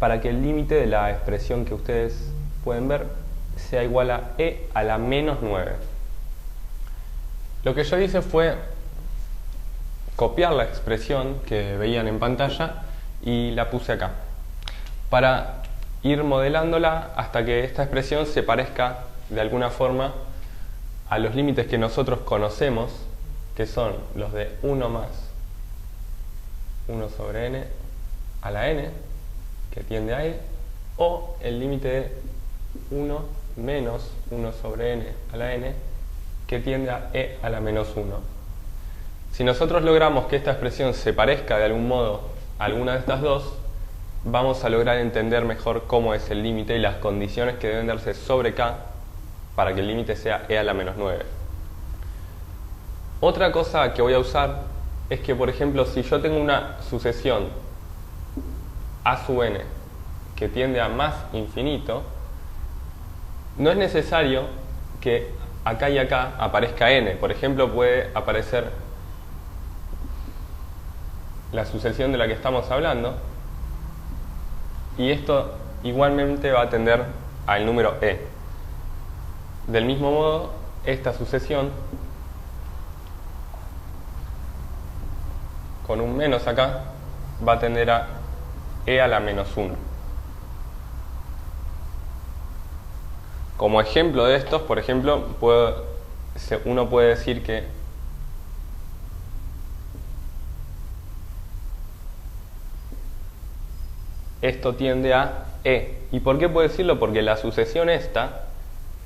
para que el límite de la expresión que ustedes pueden ver sea igual a e a la menos 9. Lo que yo hice fue copiar la expresión que veían en pantalla y la puse acá, para ir modelándola hasta que esta expresión se parezca de alguna forma a los límites que nosotros conocemos, que son los de 1 más 1 sobre n a la n, que tiende a e, o el límite de 1 menos 1 sobre n a la n, que tiende a e a la menos 1. Si nosotros logramos que esta expresión se parezca de algún modo a alguna de estas dos, vamos a lograr entender mejor cómo es el límite y las condiciones que deben darse sobre k para que el límite sea e a la menos 9. Otra cosa que voy a usar es que, por ejemplo, si yo tengo una sucesión a sub n que tiende a más infinito, no es necesario que acá y acá aparezca n. Por ejemplo, puede aparecer la sucesión de la que estamos hablando, y esto igualmente va a tender al número e. Del mismo modo, esta sucesión con un menos acá va a tender a e a la menos 1. Como ejemplo de estos, por ejemplo, uno puede decir que esto tiende a e. ¿Y por qué puedo decirlo? Porque la sucesión esta,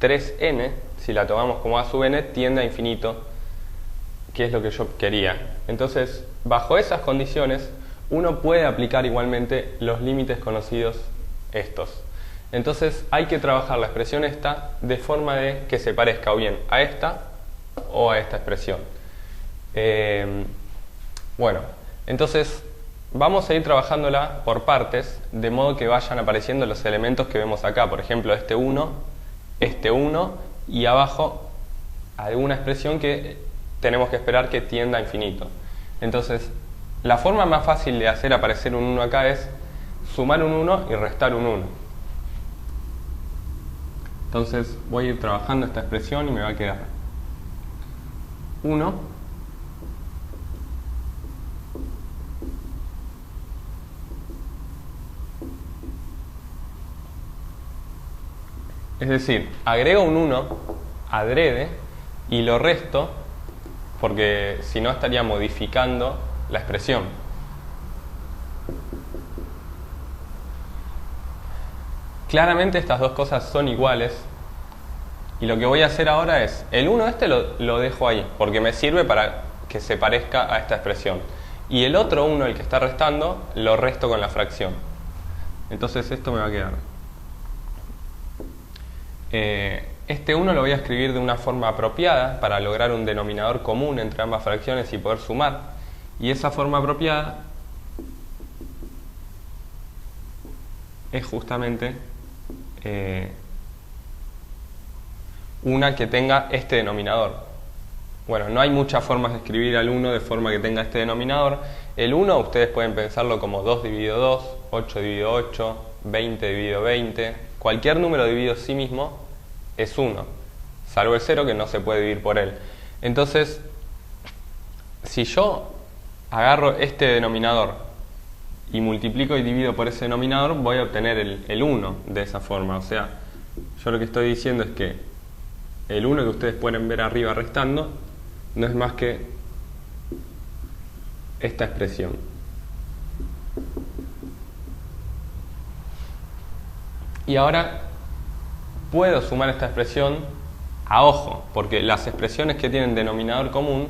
3n, si la tomamos como a sub n, tiende a infinito, que es lo que yo quería. Entonces, bajo esas condiciones, uno puede aplicar igualmente los límites conocidos estos. Entonces, hay que trabajar la expresión esta de forma de que se parezca o bien a esta o a esta expresión. Bueno, entonces vamos a ir trabajándola por partes, de modo que vayan apareciendo los elementos que vemos acá. Por ejemplo, este 1 y abajo alguna expresión que tenemos que esperar que tienda a infinito. Entonces, la forma más fácil de hacer aparecer un 1 acá es sumar un 1 y restar un 1. Entonces voy a ir trabajando esta expresión y me va a quedar 1 es decir, agrego un 1 adrede y lo resto porque si no estaría modificando la expresión. Claramente estas dos cosas son iguales y lo que voy a hacer ahora es, el 1 lo dejo ahí porque me sirve para que se parezca a esta expresión, y el otro 1, el que está restando, lo resto con la fracción. Entonces esto me va a quedar. Este 1 lo voy a escribir de una forma apropiada para lograr un denominador común entre ambas fracciones y poder sumar, y esa forma apropiada es justamente una que tenga este denominador. Bueno, no hay muchas formas de escribir al 1 de forma que tenga este denominador. El 1 ustedes pueden pensarlo como 2 dividido 2, 8 dividido 8, 20 dividido 20. Cualquier número dividido sí mismo es 1, salvo el 0 que no se puede dividir por él. Entonces, si yo agarro este denominador y multiplico y divido por ese denominador, voy a obtener el 1 de esa forma. O sea, yo lo que estoy diciendo es que el 1 que ustedes pueden ver arriba restando no es más que esta expresión. Y ahora puedo sumar esta expresión a ojo, porque las expresiones que tienen denominador común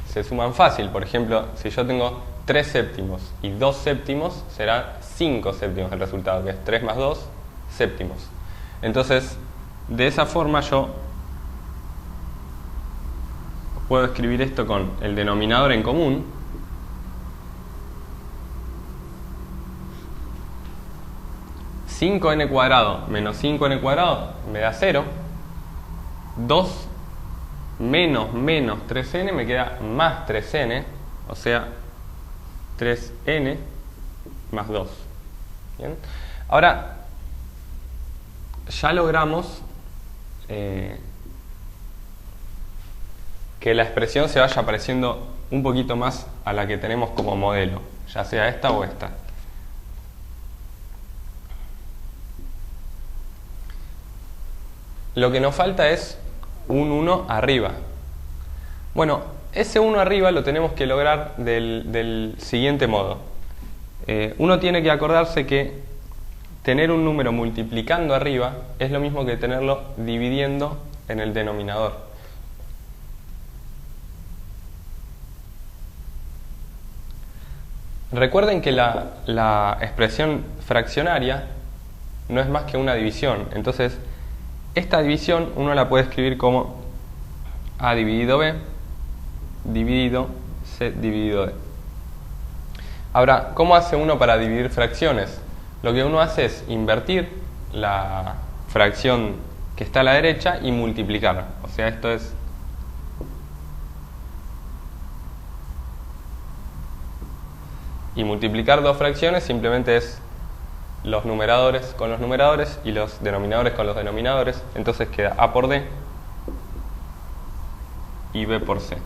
se suman fácil. Por ejemplo, si yo tengo 3 séptimos y 2 séptimos, será 5 séptimos el resultado, que es 3 más 2 séptimos. Entonces, de esa forma yo puedo escribir esto con el denominador en común, (5n² menos 5n² me da 0, 2 menos 3n me queda más 3n, o sea 3n más 2. ¿Bien? Ahora, ya logramos que la expresión se vaya pareciendo un poquito más a la que tenemos como modelo, ya sea esta o esta. Lo que nos falta es un 1 arriba. Bueno, ese 1 arriba lo tenemos que lograr del siguiente modo. Uno tiene que acordarse que tener un número multiplicando arriba es lo mismo que tenerlo dividiendo en el denominador. Recuerden que la expresión fraccionaria no es más que una división. Entonces, esta división uno la puede escribir como A dividido B dividido C dividido D. Ahora, ¿cómo hace uno para dividir fracciones? Lo que uno hace es invertir la fracción que está a la derecha y multiplicar. O sea, esto es y multiplicar dos fracciones simplemente es los numeradores con los numeradores y los denominadores con los denominadores. Entonces queda A por D y B por C.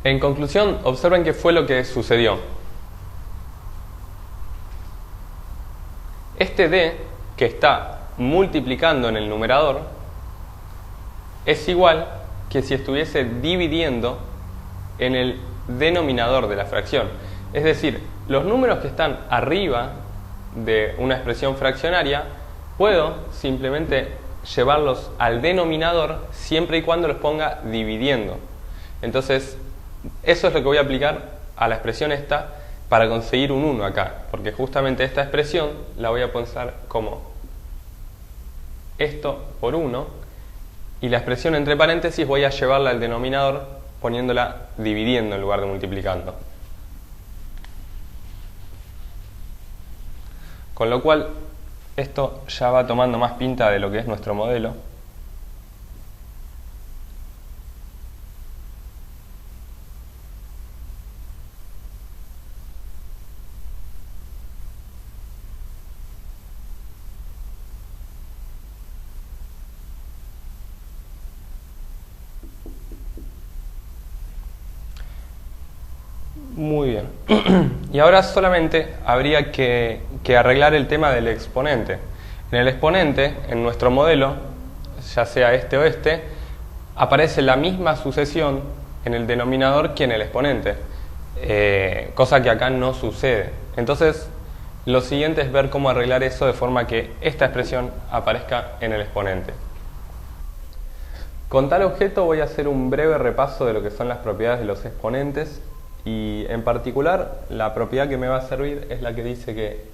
En conclusión, observen qué fue lo que sucedió. Este D que está multiplicando en el numerador es igual que si estuviese dividiendo en el denominador de la fracción. Es decir, los números que están arriba de una expresión fraccionaria puedo simplemente llevarlos al denominador siempre y cuando los ponga dividiendo. Entonces, eso es lo que voy a aplicar a la expresión esta para conseguir un 1 acá, porque justamente esta expresión la voy a pensar como esto por 1 y la expresión entre paréntesis voy a llevarla al denominador poniéndola dividiendo en lugar de multiplicando. Con lo cual, esto ya va tomando más pinta de lo que es nuestro modelo. Muy bien. Y ahora solamente habría que arreglar el tema del exponente. En el exponente, en nuestro modelo, ya sea este o este, aparece la misma sucesión en el denominador que en el exponente, cosa que acá no sucede. Entonces, lo siguiente es ver cómo arreglar eso de forma que esta expresión aparezca en el exponente. Con tal objeto voy a hacer un breve repaso de lo que son las propiedades de los exponentes. Y en particular, la propiedad que me va a servir es la que dice que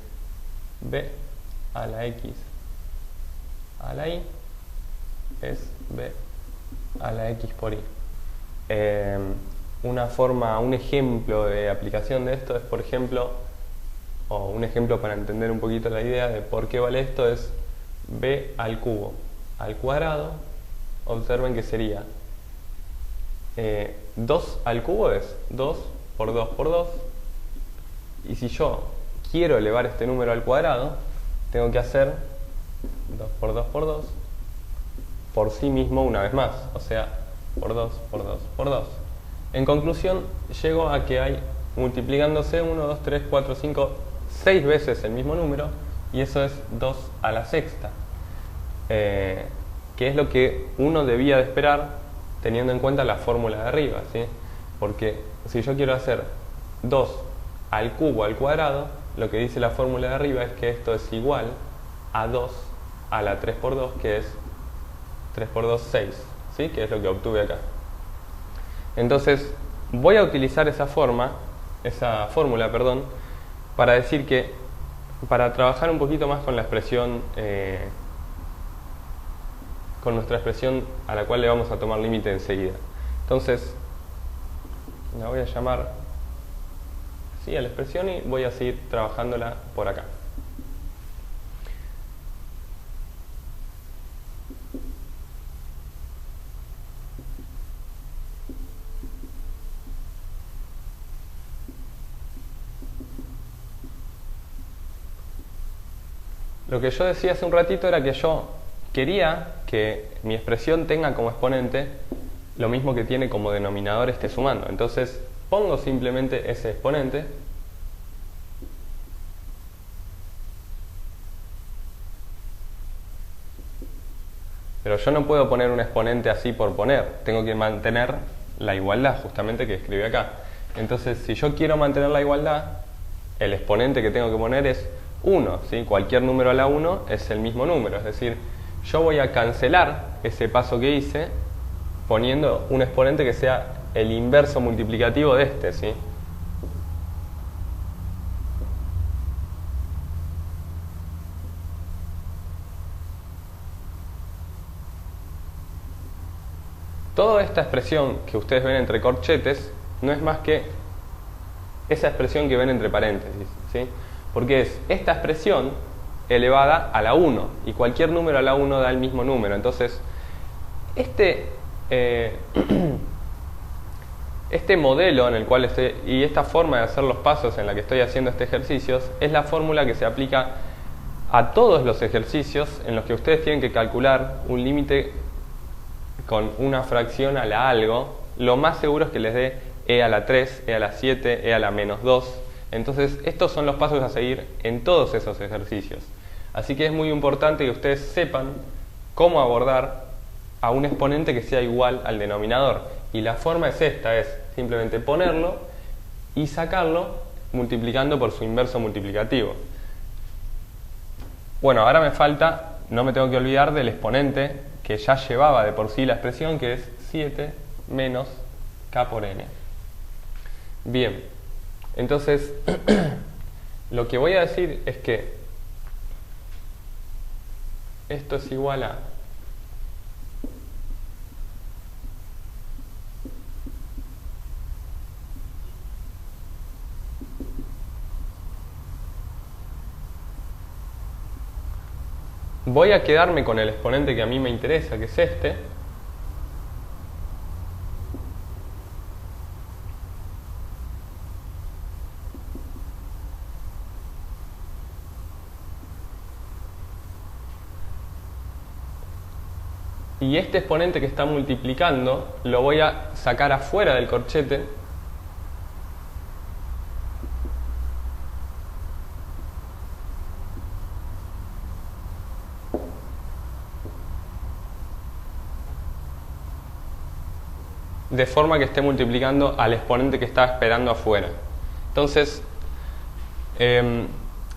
b a la x a la y es b a la x por y. Un ejemplo de aplicación de esto es, por ejemplo, o un ejemplo para entender un poquito la idea de por qué vale esto es b al cubo al cuadrado. Observen que sería 2 al cubo es 2 por 2 por 2, y si yo quiero elevar este número al cuadrado, tengo que hacer 2 por 2 por 2 por sí mismo una vez más, o sea, por 2 por 2 por 2. En conclusión, llego a que hay, multiplicándose 1, 2, 3, 4, 5, 6 veces el mismo número, y eso es 2 a la sexta, que es lo que uno debía de esperar teniendo en cuenta la fórmula de arriba, ¿sí? Porque si yo quiero hacer 2 al cubo al cuadrado, lo que dice la fórmula de arriba es que esto es igual a 2 a la 3 por 2, que es 3 por 2, 6, ¿sí? Que es lo que obtuve acá. Entonces, voy a utilizar esa fórmula, para decir que, para trabajar un poquito más con la expresión, con nuestra expresión a la cual le vamos a tomar límite enseguida. Entonces, la voy a llamar así a la expresión y voy a seguir trabajándola por acá. Lo que yo decía hace un ratito era que yo quería que mi expresión tenga como exponente lo mismo que tiene como denominador este sumando. Entonces pongo simplemente ese exponente pero yo no puedo poner un exponente así por poner, tengo que mantener la igualdad justamente que escribí acá. Entonces si yo quiero mantener la igualdad, el exponente que tengo que poner es 1, ¿sí? Cualquier número a la 1 es el mismo número, es decir, yo voy a cancelar ese paso que hice poniendo un exponente que sea el inverso multiplicativo de este, ¿sí? Toda esta expresión que ustedes ven entre corchetes no es más que esa expresión que ven entre paréntesis, ¿sí? Porque es esta expresión elevada a la 1 y cualquier número a la 1 da el mismo número. Entonces, este modelo en el cual estoy y esta forma de hacer los pasos en la que estoy haciendo este ejercicio es la fórmula que se aplica a todos los ejercicios en los que ustedes tienen que calcular un límite con una fracción a la algo. Lo más seguro es que les dé e a la 3, e a la 7, e a la menos 2. Entonces estos son los pasos a seguir en todos esos ejercicios. Así que es muy importante que ustedes sepan cómo abordar a un exponente que sea igual al denominador. Y la forma es esta, es simplemente ponerlo y sacarlo multiplicando por su inverso multiplicativo. Bueno, ahora me falta, no me tengo que olvidar del exponente que ya llevaba de por sí la expresión, que es 7 menos k por n. Bien, entonces lo que voy a decir es que esto es igual a voy a quedarme con el exponente que a mí me interesa, que es este. Y este exponente que está multiplicando lo voy a sacar afuera del corchete. De forma que esté multiplicando al exponente que está esperando afuera. Entonces,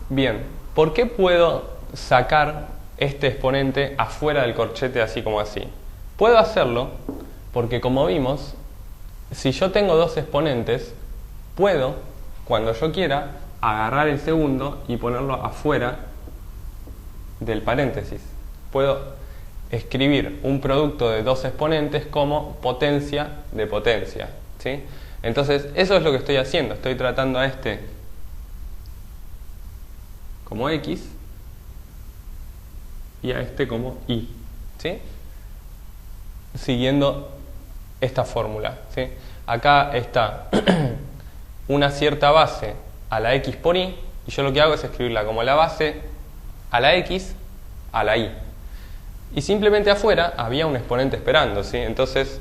bien, ¿por qué puedo sacar este exponente afuera del corchete así como así? Puedo hacerlo porque, como vimos, si yo tengo dos exponentes, puedo, cuando yo quiera, agarrar el segundo y ponerlo afuera del paréntesis. Puedo escribir un producto de dos exponentes como potencia de potencia, ¿sí? Entonces eso es lo que estoy haciendo, estoy tratando a este como x y a este como y, ¿sí? Siguiendo esta fórmula, ¿sí? Acá está una cierta base a la x por y yo lo que hago es escribirla como la base a la x a la y. Y simplemente afuera había un exponente esperando, ¿sí? Entonces,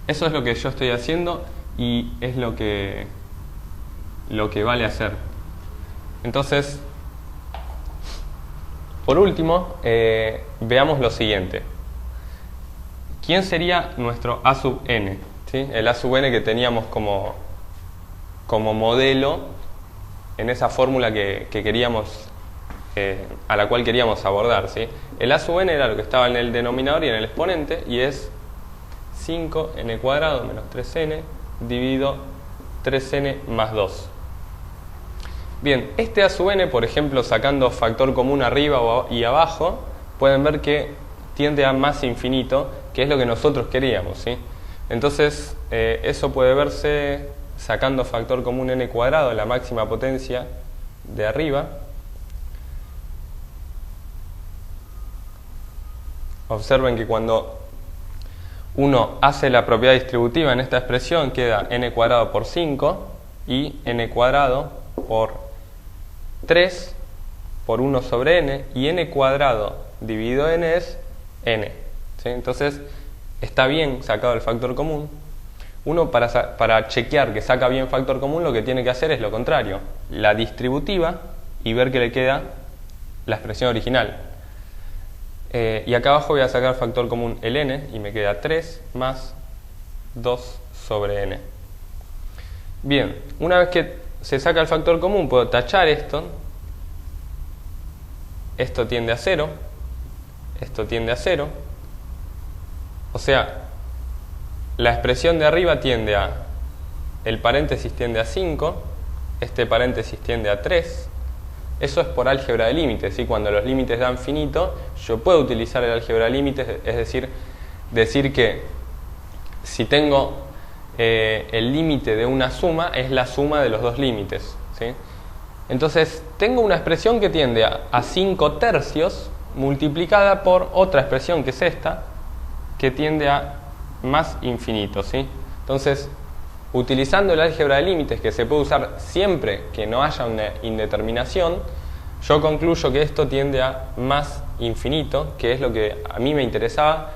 eso es lo que yo estoy haciendo y es lo que vale hacer. Entonces, por último, veamos lo siguiente. ¿Quién sería nuestro a sub n? ¿Sí? El a sub n que teníamos como modelo en esa fórmula que queríamos a la cual queríamos abordar, ¿sí? El a sub n era lo que estaba en el denominador y en el exponente, y es 5n cuadrado menos 3n dividido 3n más 2. Bien, este a sub n, por ejemplo, sacando factor común arriba y abajo, pueden ver que tiende a más infinito, que es lo que nosotros queríamos, ¿sí? Entonces, eso puede verse sacando factor común n cuadrado, la máxima potencia de arriba. Observen que cuando uno hace la propiedad distributiva en esta expresión queda n cuadrado por 5 y n cuadrado por 3 por 1 sobre n, y n cuadrado dividido n es n, ¿sí? Entonces está bien sacado el factor común. Uno para chequear que saca bien factor común lo que tiene que hacer es lo contrario, la distributiva, y ver que le queda la expresión original. Y acá abajo voy a sacar factor común el n y me queda 3 más 2 sobre n. Bien, una vez que se saca el factor común puedo tachar esto. Esto tiende a 0, esto tiende a 0. O sea, la expresión de arriba tiende a, el paréntesis tiende a 5, este paréntesis tiende a 3. Eso es por álgebra de límites, ¿sí? Cuando los límites dan finito, yo puedo utilizar el álgebra de límites, es decir que si tengo el límite de una suma, es la suma de los dos límites, ¿sí? Entonces, tengo una expresión que tiende a 5 tercios multiplicada por otra expresión que es esta, que tiende a más infinito, ¿sí? Entonces, utilizando el álgebra de límites, que se puede usar siempre que no haya una indeterminación, yo concluyo que esto tiende a más infinito, que es lo que a mí me interesaba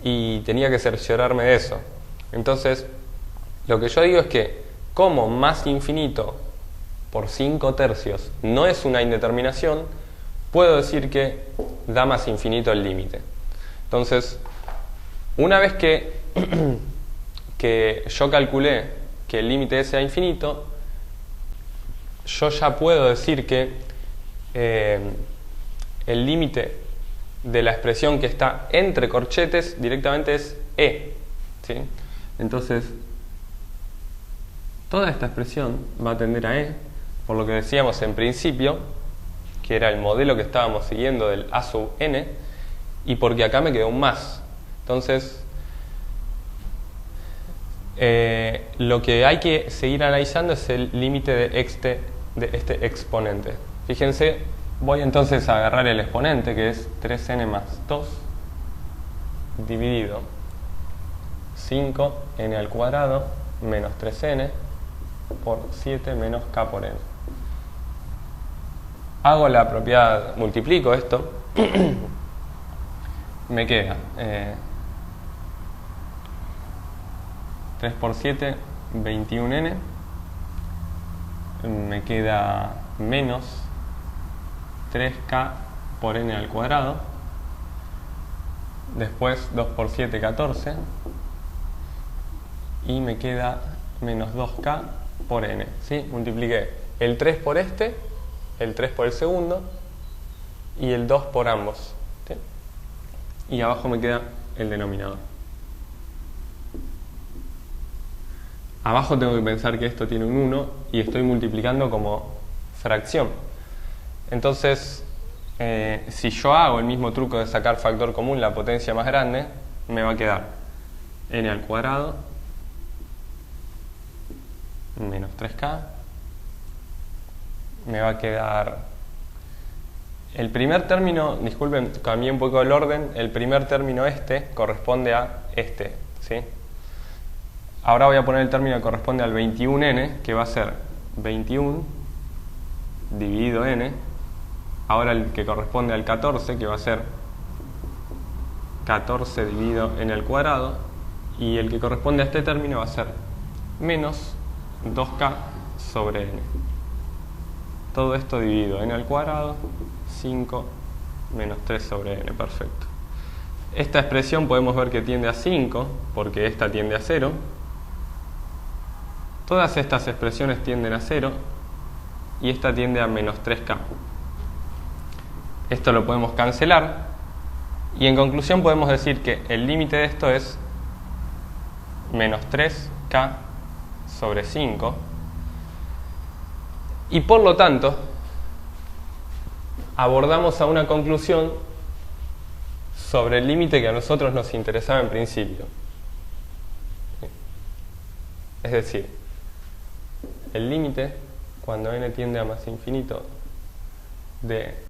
y tenía que cerciorarme de eso. Entonces, lo que yo digo es que como más infinito por 5 tercios no es una indeterminación, puedo decir que da más infinito el límite. Entonces, una vez que yo calculé que el límite sea infinito, yo ya puedo decir que el límite de la expresión que está entre corchetes directamente es e, ¿sí? Entonces, toda esta expresión va a tender a e, por lo que decíamos en principio, que era el modelo que estábamos siguiendo del a sub n, y porque acá me quedó un más. Entonces, lo que hay que seguir analizando es el límite de este exponente. Fíjense, voy entonces a agarrar el exponente, que es 3n más 2 dividido 5n al cuadrado menos 3n por 7 menos k por n. Hago la propiedad, multiplico esto, me queda 3 por 7, 21n, me queda menos 3k por n al cuadrado, después 2 por 7, 14, y me queda menos 2k por n, ¿sí? Multipliqué el 3 por este, el 3 por el segundo, y el 2 por ambos, ¿sí? Y abajo me queda el denominador. Abajo tengo que pensar que esto tiene un 1 y estoy multiplicando como fracción. Entonces, si yo hago el mismo truco de sacar factor común, la potencia más grande, me va a quedar n al cuadrado menos 3k. Me va a quedar el primer término, disculpen, cambié un poco el orden, el primer término este corresponde a este, ¿sí? Ahora voy a poner el término que corresponde al 21n, que va a ser 21 dividido n. Ahora el que corresponde al 14, que va a ser 14 dividido n al cuadrado. Y el que corresponde a este término va a ser menos 2k sobre n. Todo esto dividido n al cuadrado, 5 menos 3 sobre n, perfecto. Esta expresión podemos ver que tiende a 5, porque esta tiende a 0. Todas estas expresiones tienden a 0 y esta tiende a menos 3k. Esto lo podemos cancelar y en conclusión podemos decir que el límite de esto es menos 3k sobre 5 y por lo tanto abordamos a una conclusión sobre el límite que a nosotros nos interesaba en principio. Es decir, el límite, cuando n tiende a más infinito, de